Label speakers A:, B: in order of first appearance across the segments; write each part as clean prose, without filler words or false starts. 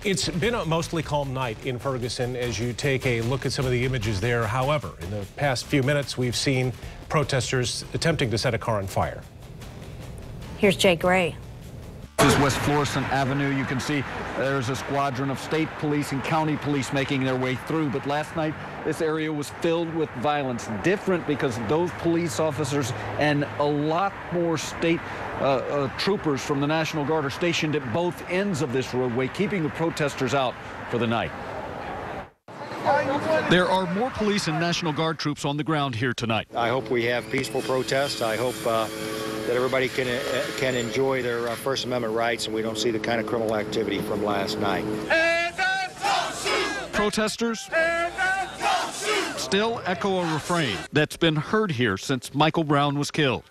A: It's been a mostly calm night in Ferguson as you take a look at some of the images there. However, in the past few minutes, we've seen protesters attempting to set a car on fire.
B: Here's Jay Gray.
C: This is West Florissant Avenue. You can see there's a squadron of state police and county police making their way through. But last night, this area was filled with violence. Different because those police officers and a lot more state troopers from the National Guard are stationed at both ends of this roadway, keeping the protesters out for the night. There are more police and National Guard troops on the ground here tonight.
D: I hope we have peaceful protests. I hope that everybody can enjoy their First Amendment rights and we don't see the kind of criminal activity from last night.
C: Protesters still echo a refrain that's been heard here since Michael Brown was killed.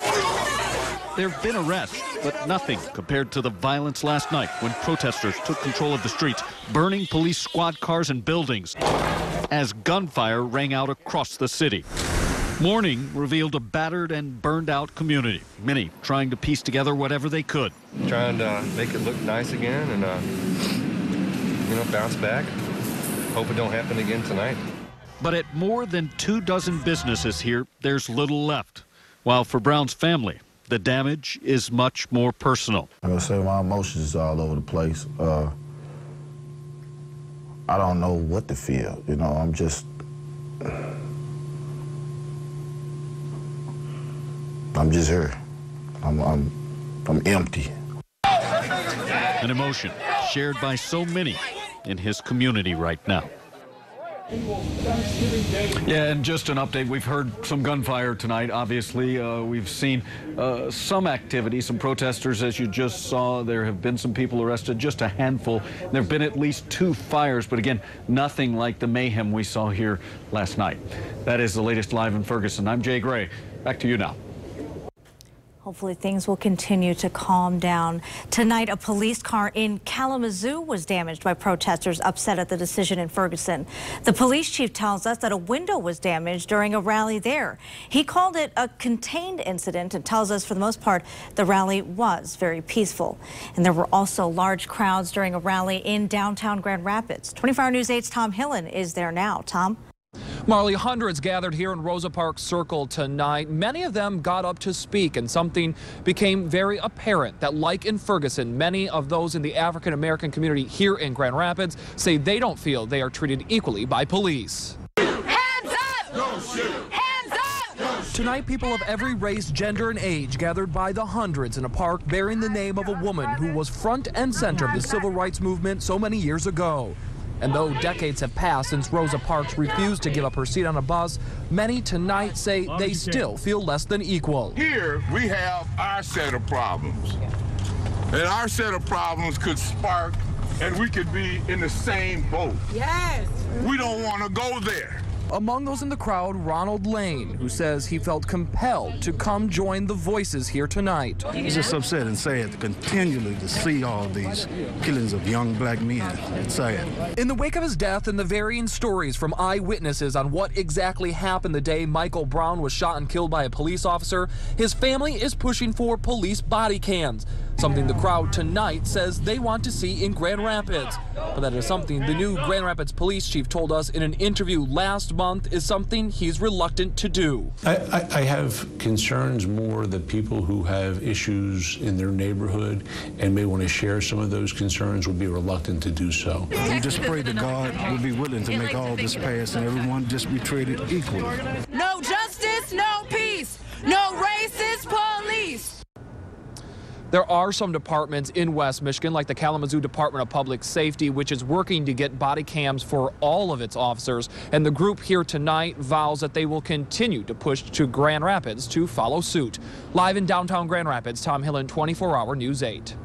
C: There have been arrests, but nothing compared to the violence last night when protesters took control of the streets, burning police squad cars and buildings as gunfire rang out across the city. Morning revealed a battered and burned out community, many trying to piece together whatever they could.
E: Trying to make it look nice again and, bounce back. Hope it don't happen again tonight.
C: But at more than 24 businesses here, there's little left. While for Brown's family, the damage is much more personal.
F: I'm gonna say my emotions are all over the place. I don't know what to feel. I'm just. I'm just here. I'm empty.
C: An emotion shared by so many in his community right now. Yeah, and just an update. We've heard some gunfire tonight, obviously. We've seen some activity, some protesters, as you just saw. There have been some people arrested, just a handful. There have been at least 2 fires, but again, nothing like the mayhem we saw here last night. That is the latest live in Ferguson. I'm Jay Gray. Back to you now.
B: Hopefully things will continue to calm down. Tonight, a police car in Kalamazoo was damaged by protesters upset at the decision in Ferguson. The police chief tells us that a window was damaged during a rally there. He called it a contained incident and tells us for the most part the rally was very peaceful. And there were also large crowds during a rally in downtown Grand Rapids. 24 Hour News 8's Tom Hillen is there now. Tom?
G: Marley, hundreds gathered here in Rosa Parks Circle tonight. Many of them got up to speak, and something became very apparent that, like in Ferguson, many of those in the African-American community here in Grand Rapids say they don't feel they are treated equally by police.
H: Hands up! Don't shoot! Hands up!
G: Tonight, people of every race, gender, and age gathered by the hundreds in a park bearing the name of a woman who was front and center of the civil rights movement so many years ago. And though decades have passed since Rosa Parks refused to give up her seat on a bus, many tonight say they still feel less than equal.
I: Here we have our set of problems. And our set of problems could spark and we could be in the same boat.
H: Yes.
I: We don't want to go there.
G: Among those in the crowd, Ronald Lane, who says he felt compelled to come join the voices here tonight.
J: It's just upset and sad to continually to see all these killings of young black men. It's sad.
G: In the wake of his death and the varying stories from eyewitnesses on what exactly happened the day Michael Brown was shot and killed by a police officer, his family is pushing for police body cams, something the crowd tonight says they want to see in Grand Rapids. But that is something the new Grand Rapids police chief told us in an interview last month is something he's reluctant to do.
K: I have concerns more that people who have issues in their neighborhood and may want to share some of those concerns would be reluctant to do so.
J: We just pray that God will be willing to make all this pass and everyone just be treated equally.
H: No justice, no peace. No racist police.
G: There are some departments in West Michigan, like the Kalamazoo Department of Public Safety, which is working to get body cams for all of its officers. And the group here tonight vows that they will continue to push to Grand Rapids to follow suit. Live in downtown Grand Rapids, Tom Hillen, 24 Hour News 8.